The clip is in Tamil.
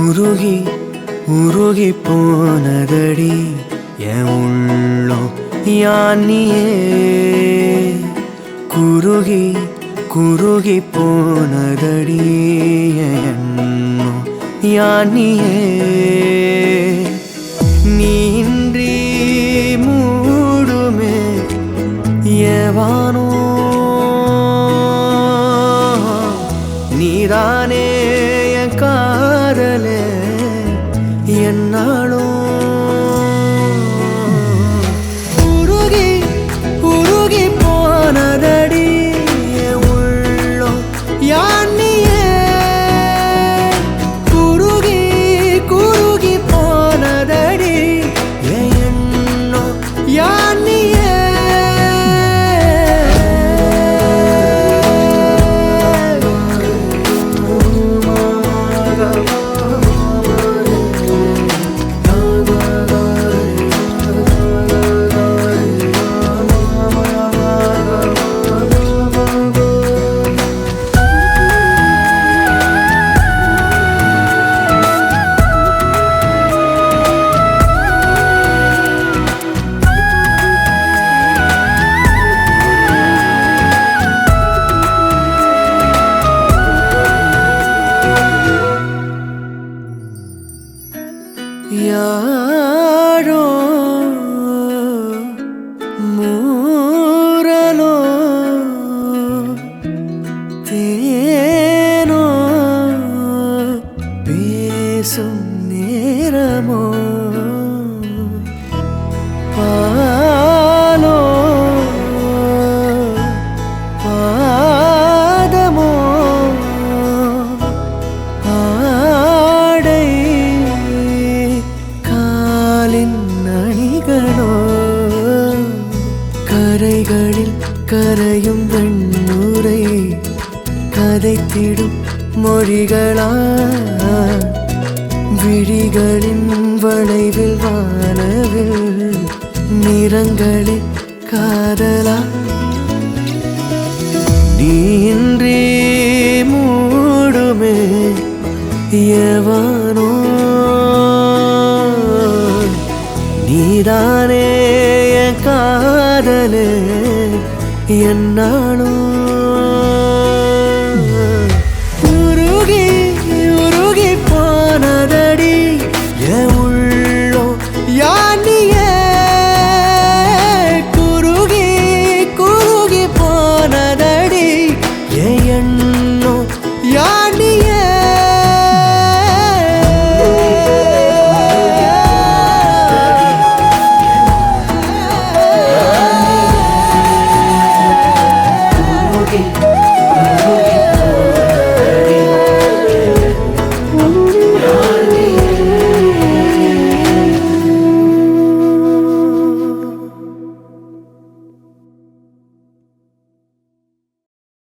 உருகி உருகி போனதடி என் உள்ளம் யானியே குருகி குருகி போனதடி என் எண்ணம் யானியே நீன்றி மூடுமே ஏவானோ நீதானே என் காதலே என்னாலும் உருகி உருகி போனதடி என் உள்ளம் யானியே குருகி குருகி போனதடி என் எண்ணம் யானியே யாரோ மூரலோ தேனோ பேசும் நேரமோ பாலோ பாதமோ ஆடை அணிகளோ கரைகளில் கரையும் வெண்ணுரை கதைத்திடும் மொழிகளா விழிகளின் வளைவில் வானவில் நிறங்களில் காதலா நீன்றி மூடுமே எவனோ நீதானே என் காதலே என்னாலும்